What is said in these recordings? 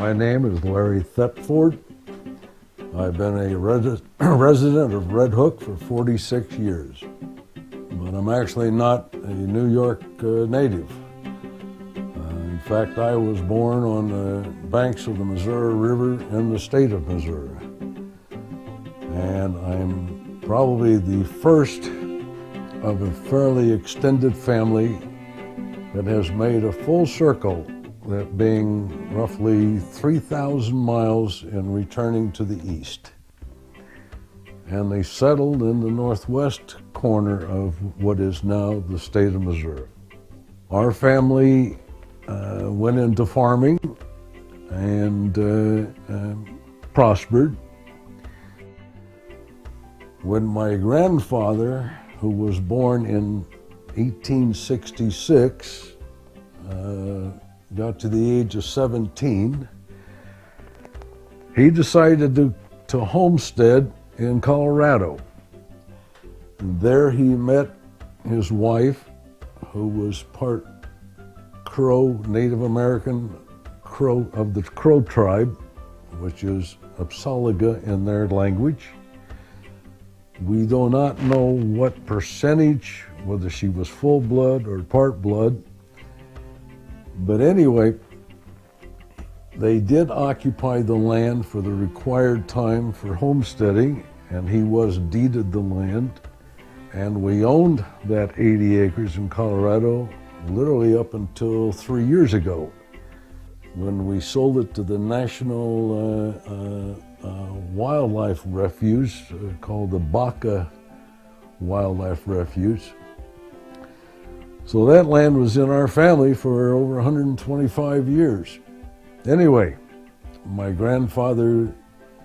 My name is Larry Thetford. I've been a resident of Red Hook for 46 years, but I'm actually not a New York native. In fact, I was born on the banks of the Missouri River in the state of Missouri. And I'm probably the first of a fairly extended family that has made a full circle, that being roughly 3,000 miles and returning to the east. And they settled in the northwest corner of what is now the state of Missouri. Our family went into farming and prospered. When my grandfather, who was born in 1866, got to the age of 17, he decided to homestead in Colorado. And there he met his wife, who was part Crow, Native American Crow of the Crow tribe, which is Apsalaga in their language. We do not know what percentage, whether she was full blood or part blood. But anyway, they did occupy the land for the required time for homesteading, and he was deeded the land. And we owned that 80 acres in Colorado literally up until 3 years ago, when we sold it to the National Wildlife Refuge called the Baca Wildlife Refuge. So that land was in our family for over 125 years. Anyway, my grandfather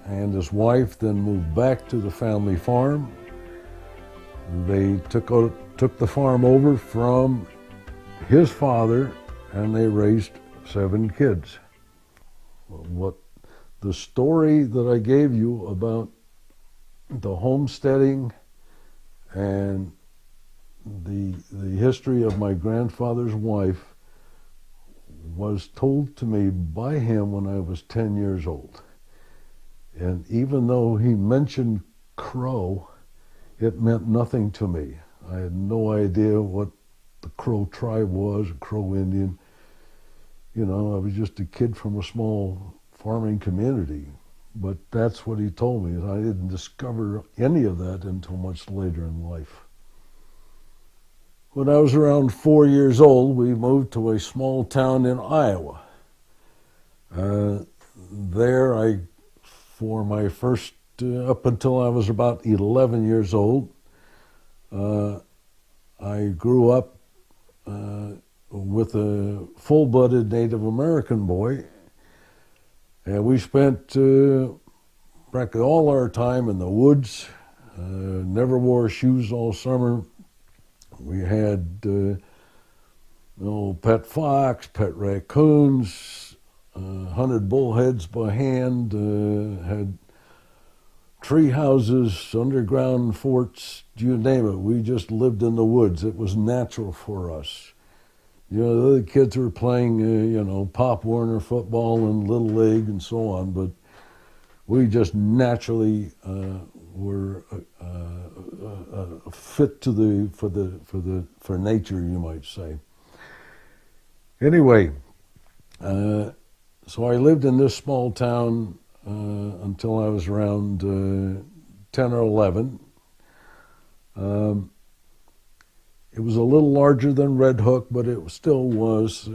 and his wife then moved back to the family farm. They took the farm over from his father, and they raised 7 kids. What the story that I gave you about the homesteading and the history of my grandfather's wife was told to me by him when I was 10 years old. And even though he mentioned Crow, it meant nothing to me. I had no idea what the Crow tribe was, a Crow Indian. You know, I was just a kid from a small farming community. But that's what he told me. I didn't discover any of that until much later in life. When I was around 4 years old, we moved to a small town in Iowa. There, for my first, up until I was about 11 years old, I grew up with a full-blooded Native American boy, and we spent practically all our time in the woods, never wore shoes all summer. We had pet fox, pet raccoons, hunted bullheads by hand, had tree houses, underground forts, you name it. We just lived in the woods. It was natural for us. You know, the other kids were playing, Pop Warner football and Little League and so on, but we just naturally were fit for nature, you might say. Anyway, so I lived in this small town until I was around 10 or 11. It was a little larger than Red Hook, but it still was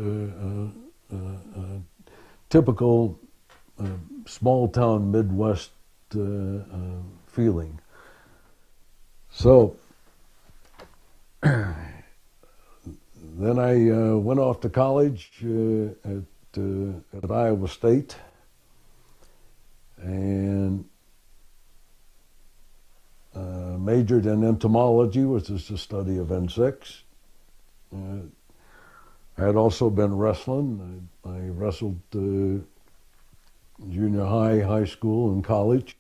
typical small town Midwest feeling. So then I went off to college at Iowa State, and majored in entomology, which is the study of insects. I had also been wrestling. I wrestled junior high, high school, and college.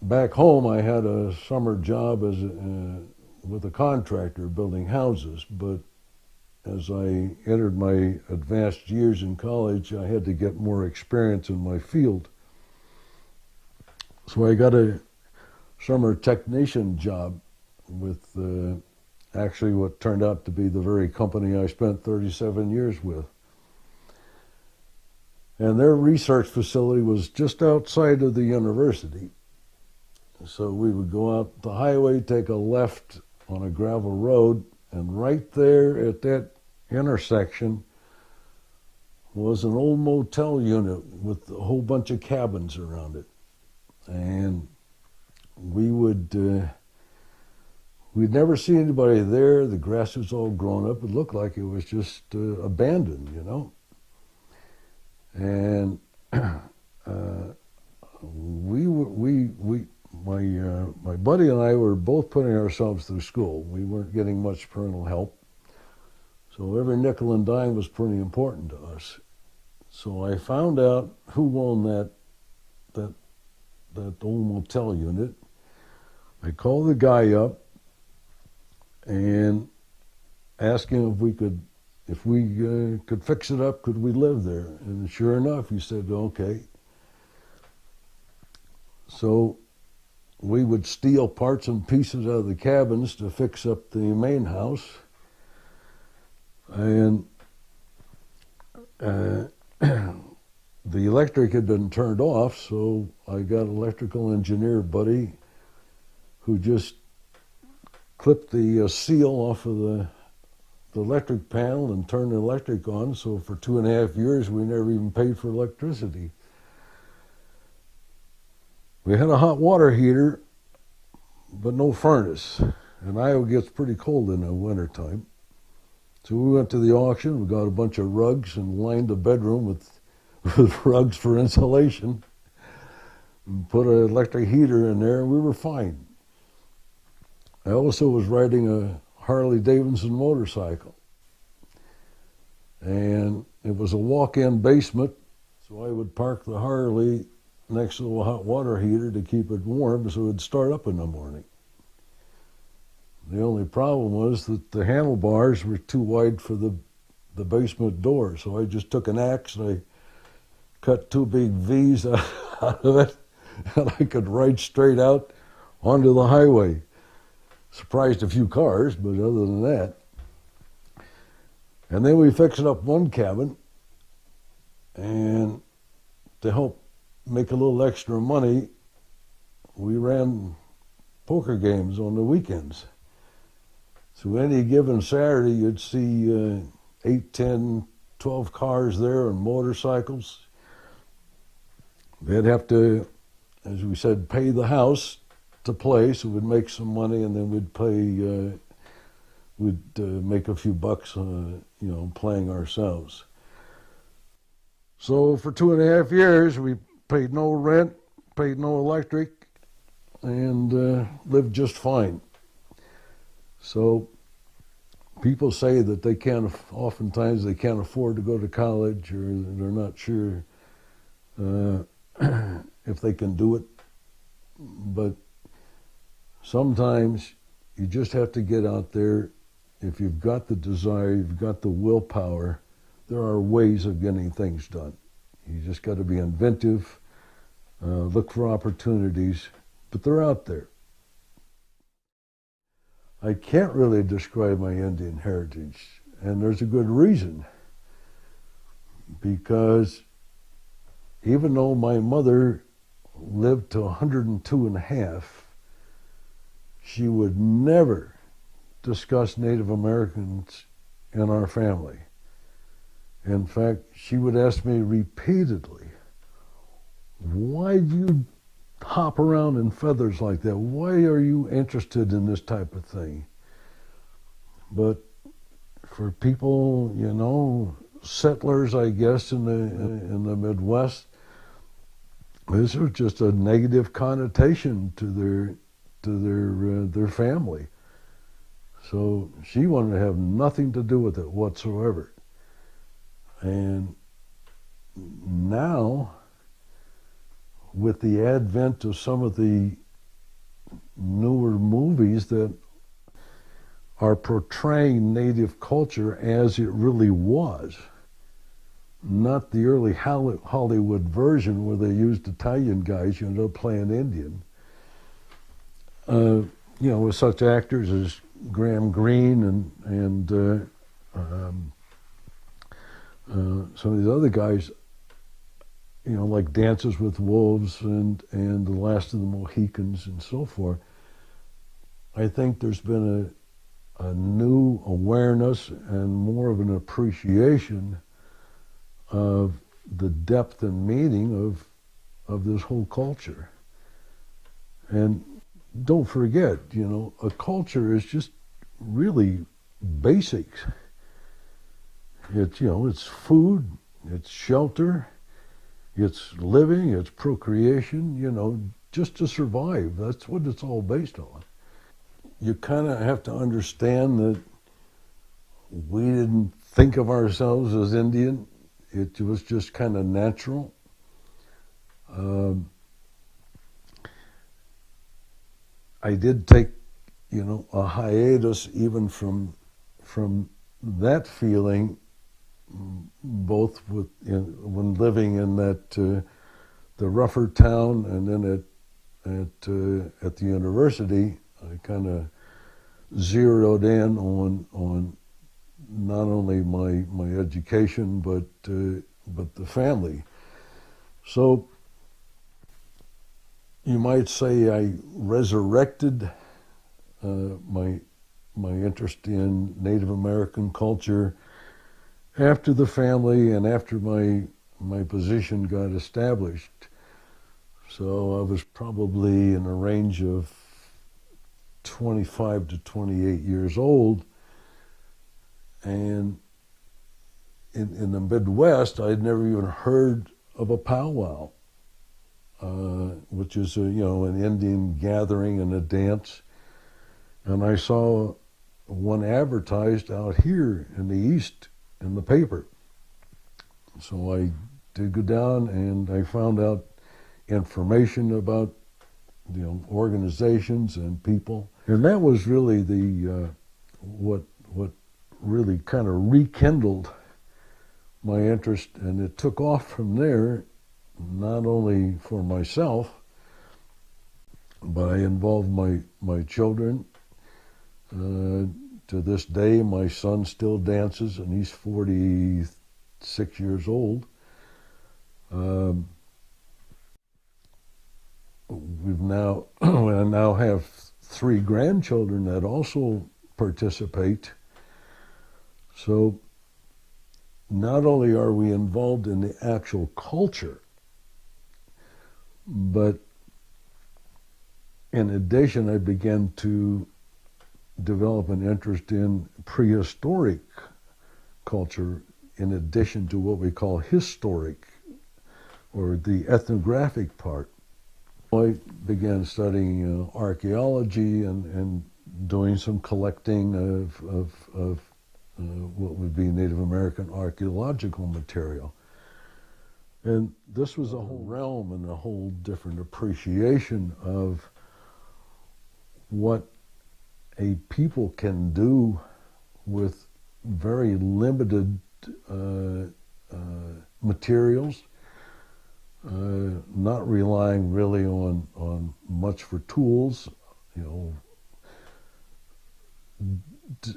Back home, I had a summer job with a contractor building houses, but as I entered my advanced years in college, I had to get more experience in my field. So I got a summer technician job with actually what turned out to be the very company I spent 37 years with. And their research facility was just outside of the university. So we would go out the highway, take a left on a gravel road, and right there at that intersection was an old motel unit with a whole bunch of cabins around it. And we'd never see anybody there. The grass was all grown up. It looked like it was just abandoned, you know. And my buddy and I were both putting ourselves through school. We weren't getting much parental help, so every nickel and dime was pretty important to us. So I found out who owned that old motel unit. I called the guy up and asked him if we could fix it up, could we live there? And sure enough, he said, okay. So we would steal parts and pieces out of the cabins to fix up the main house. And the electric had been turned off, so I got an electrical engineer buddy who just clipped the seal off of the electric panel and turned the electric on. So for 2.5 years, we never even paid for electricity. We had a hot water heater, but no furnace. And Iowa gets pretty cold in the wintertime. So we went to the auction, we got a bunch of rugs and lined the bedroom with rugs for insulation, and put an electric heater in there, and we were fine. I also was riding a Harley Davidson motorcycle. And it was a walk-in basement, so I would park the Harley next to a hot water heater to keep it warm so it would start up in the morning. The only problem was that the handlebars were too wide for the basement door, so I just took an axe and I cut 2 big V's out of it, and I could ride straight out onto the highway. Surprised a few cars, but other than that. And then we fixed up one cabin, and to help make a little extra money, we ran poker games on the weekends. So any given Saturday, you'd see 8, 10, 12 cars there and motorcycles. They'd have to, as we said, pay the house to play, so we'd make some money, and then we'd make a few bucks, playing ourselves. So for 2.5 years, we paid no rent, paid no electric, and lived just fine. So people say that oftentimes they can't afford to go to college, or they're not sure if they can do it. But sometimes you just have to get out there. If you've got the desire, you've got the willpower, there are ways of getting things done. You just got to be inventive, look for opportunities, but they're out there. I can't really describe my Indian heritage, and there's a good reason. Because even though my mother lived to 102 and a half, she would never discuss Native Americans in our family. In fact, she would ask me repeatedly, why do you hop around in feathers like that? Why are you interested in this type of thing? But for people, settlers, I guess, in the Midwest, this was just a negative connotation to their family. So she wanted to have nothing to do with it whatsoever. And now, with the advent of some of the newer movies that are portraying native culture as it really was, not the early Hollywood version where they used Italian guys, playing Indian. With such actors as Graham Greene and some of these other guys, like Dances with Wolves and The Last of the Mohicans and so forth. I think there's been a new awareness and more of an appreciation of the depth and meaning of this whole culture. And don't forget, a culture is just really basics. It's food, it's shelter, it's living, it's procreation, just to survive. That's what it's all based on. You kind of have to understand that we didn't think of ourselves as Indian. It was just kind of natural. I did take, a hiatus even from that feeling, both when living in that the rougher town and then at the university. I kind of zeroed in on not only my education but the family. So you might say I resurrected my interest in Native American culture after the family and after my position got established. So I was probably in a range of 25 to 28 years old, and in the Midwest, I'd never even heard of a powwow, which is an Indian gathering and a dance. And I saw one advertised out here in the East in the paper. So I did go down and I found out information about organizations and people, and that was really the what really kind of rekindled my interest, and it took off from there. Not only for myself, but I involved my children. To this day, my son still dances, and he's 46 years old. I now have 3 grandchildren that also participate. So not only are we involved in the actual culture, but in addition, I began to develop an interest in prehistoric culture in addition to what we call historic, or the ethnographic part. I began studying archaeology and doing some collecting of what would be Native American archaeological material. And this was a whole realm and a whole different appreciation of what a people can do with very limited materials, not relying really on much for tools,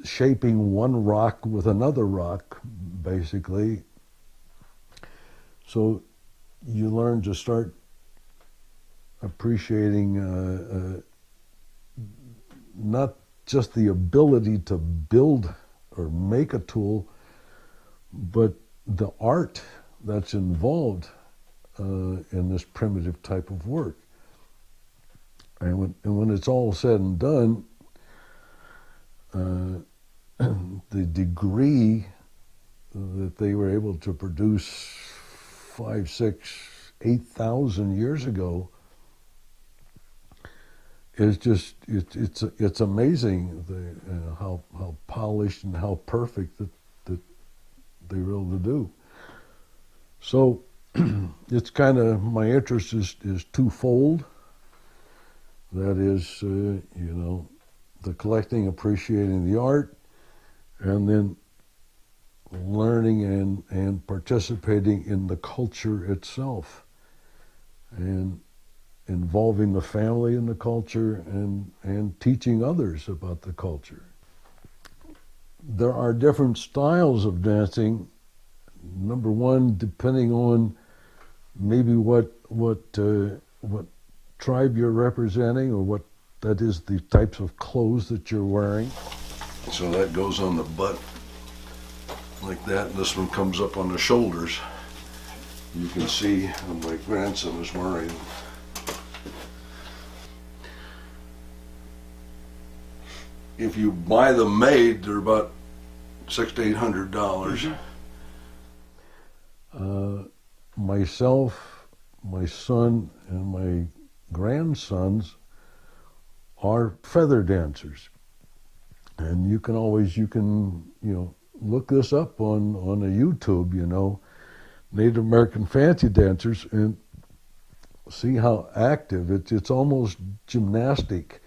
shaping one rock with another rock, basically. So you learn to start appreciating not just the ability to build or make a tool, but the art that's involved in this primitive type of work. And when it's all said and done, the degree that they were able to produce 5, 6, 8,000 years ago is just it's amazing how polished and how perfect that they were able to do. So it's kind of, my interest is twofold. That is, the collecting, appreciating the art, and then learning and participating in the culture itself, and involving the family in the culture, and teaching others about the culture. There are different styles of dancing. Number one, depending on maybe what tribe you're representing, or what that is, the types of clothes that you're wearing. So that goes on the butt like that, and this one comes up on the shoulders. You can see what my grandson is wearing. If you buy them made, they're about $600 to $800. Myself, my son, and my grandsons are feather dancers, and you can look this up on a YouTube, Native American fancy dancers, and see how active it's almost gymnastic.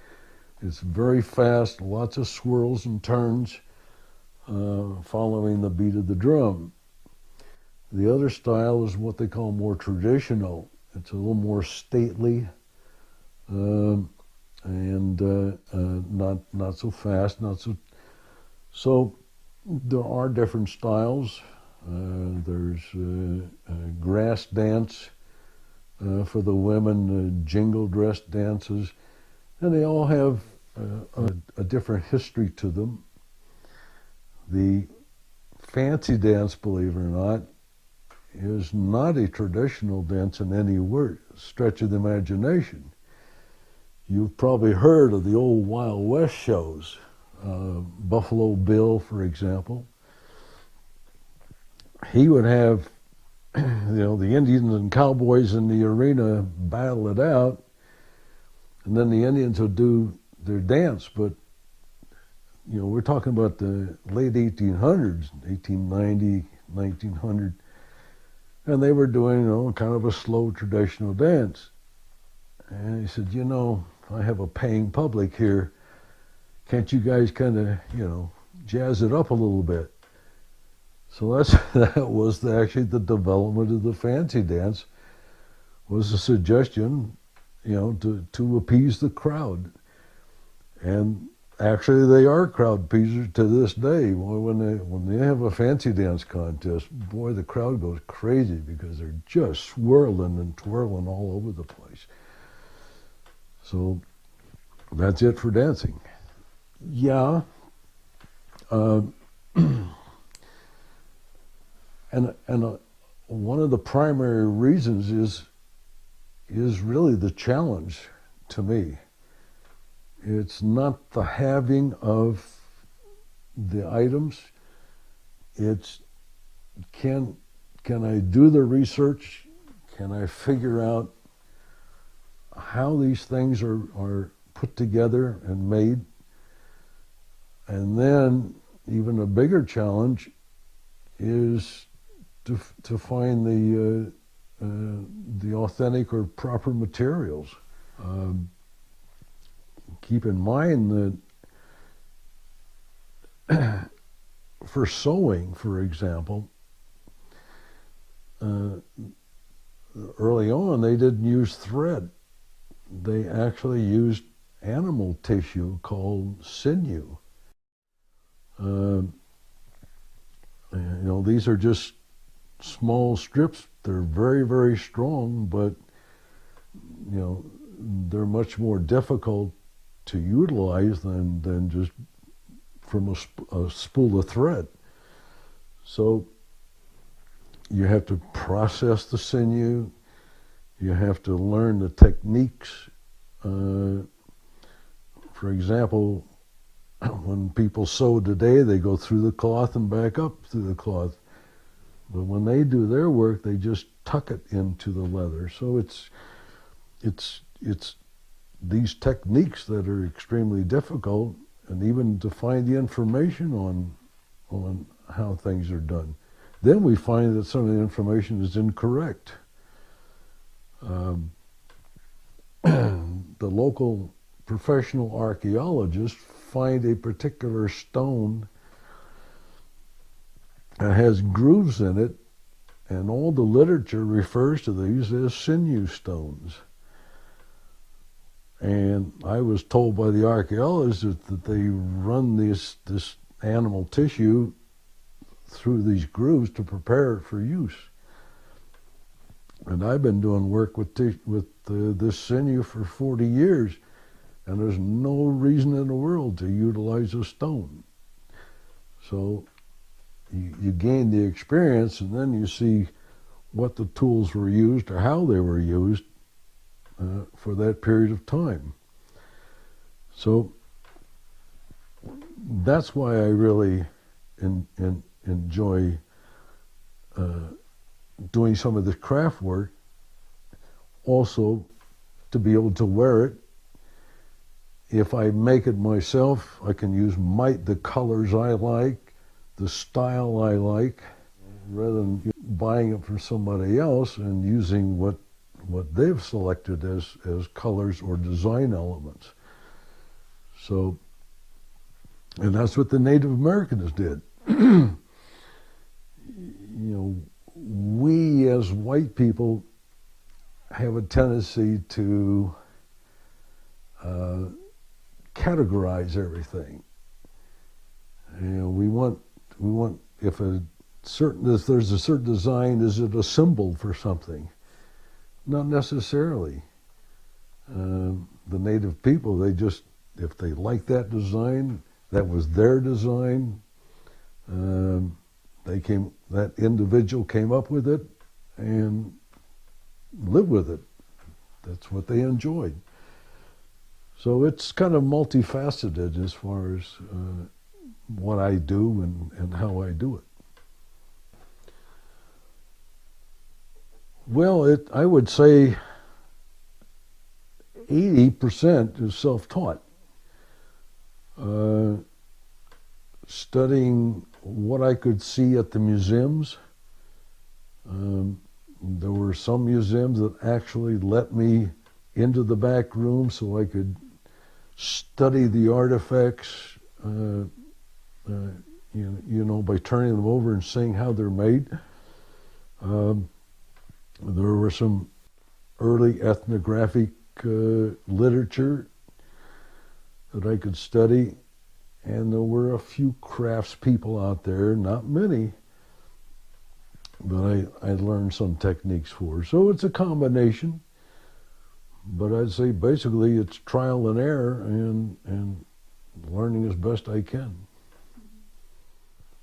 It's very fast, lots of swirls and turns, following the beat of the drum. The other style is what they call more traditional. It's a little more stately, and not so fast, not so. So there are different styles. There's grass dance for the women, jingle dress dances, and they all have a different history to them. The fancy dance, believe it or not, is not a traditional dance in any stretch of the imagination. You've probably heard of the old Wild West shows, Buffalo Bill, for example. He would have, the Indians and cowboys in the arena battle it out, and then the Indians would do their dance. But we're talking about the late 1800s, 1890, 1900, and they were doing kind of a slow traditional dance. And he said, I have a paying public here. Can't you guys kind of jazz it up a little bit? So that was actually the development of the fancy dance, was a suggestion, to appease the crowd. And actually they are crowd pleasers to this day. Boy, when they have a fancy dance contest, boy, the crowd goes crazy because they're just swirling and twirling all over the place. So that's it for dancing. Yeah. And one of the primary reasons is really the challenge to me. It's not the having of the items. It's can I do the research? Can I figure out how these things are put together and made? And then even a bigger challenge is to find the authentic or proper materials. Keep in mind that for sewing, for example, early on they didn't use thread. They actually used animal tissue called sinew. These are just small strips. They're very, very strong, but they're much more difficult to utilize than just from a spool of thread. So you have to process the sinew. You have to learn the techniques. For example, when people sew today, they go through the cloth and back up through the cloth. But when they do their work, they just tuck it into the leather. So it's these techniques that are extremely difficult, and even to find the information on how things are done. Then we find that some of the information is incorrect. The local professional archaeologists find a particular stone that has grooves in it, and all the literature refers to these as sinew stones. And I was told by the archaeologists that they run this animal tissue through these grooves to prepare it for use. And I've been doing work with this sinew for 40 years, and there's no reason in the world to utilize a stone. So you gain the experience, and then you see what the tools were used or how they were used for that period of time. So that's why I really enjoy doing some of this craft work. Also, to be able to wear it. If I make it myself, I can use the colors I like, the style I like, rather than buying it from somebody else and using what they've selected as colors or design elements. So, and that's what the Native Americans did. You know, we as white people have a tendency to categorize everything. You know, we want if there's a certain design, is it a symbol for something? Not necessarily. The native people, they just, if they like that design, that was their design. That individual came up with it and lived with it. That's what they enjoyed. So it's kind of multifaceted as far as what I do and how I do it. Well, I would say 80% is self-taught. Studying what I could see at the museums. There were some museums that actually let me into the back room so I could study the artifacts, by turning them over and seeing how they're made. There were some early ethnographic literature that I could study, and there were a few craftspeople out there, not many, but I learned some techniques for. So it's a combination, but I'd say basically it's trial and error and learning as best I can.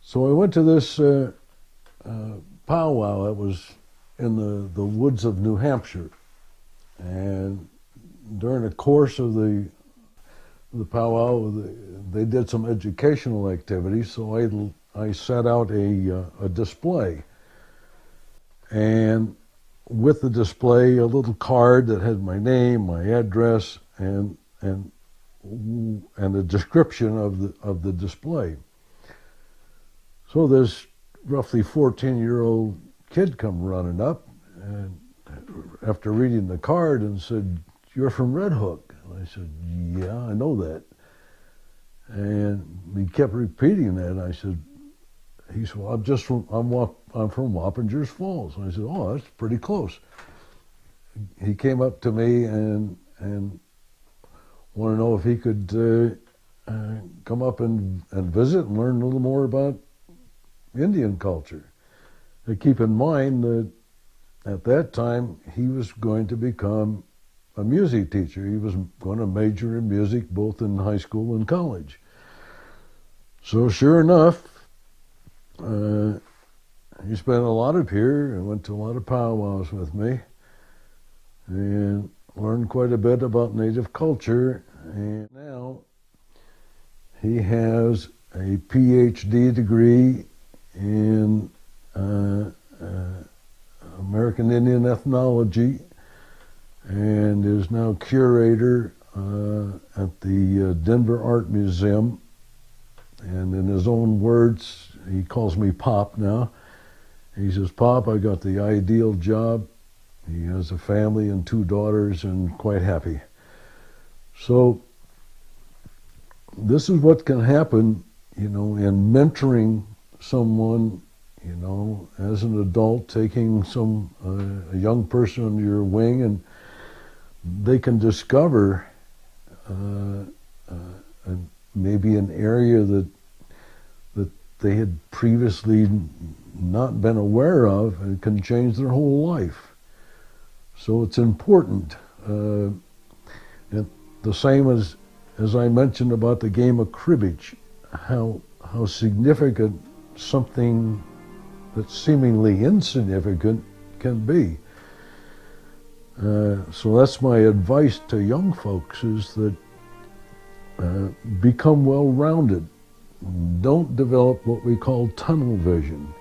So I went to this powwow that was in the woods of New Hampshire, and during the course of the powwow, they did some educational activities, so I set out a display. And with the display, a little card that had my name, my address, and a description of the display. So this roughly 14-year-old kid come running up, and after reading the card, and said, "You're from Red Hook." And I said, "Yeah, I know that." And he kept repeating that, and I said, he said, "Well, I'm from Wappingers Falls." And I said, "Oh, that's pretty close." He came up to me and wanted to know if he could come up and visit and learn a little more about Indian culture. And keep in mind that at that time he was going to become a music teacher. He was going to major in music both in high school and college. So sure enough, he spent a lot of here and went to a lot of powwows with me and learned quite a bit about Native culture. And now he has a PhD degree in American Indian ethnology and is now curator at the Denver Art Museum. And in his own words, he calls me Pop now. He says, "Pop, I got the ideal job." He has a family and 2 daughters and quite happy. So this is what can happen, in mentoring someone, as an adult, taking a young person under your wing, and they can discover maybe an area that they had previously not been aware of, and can change their whole life. So it's important. And the same as I mentioned about the game of cribbage, how significant something that's seemingly insignificant can be. So that's my advice to young folks, is that become well-rounded. Don't develop what we call tunnel vision.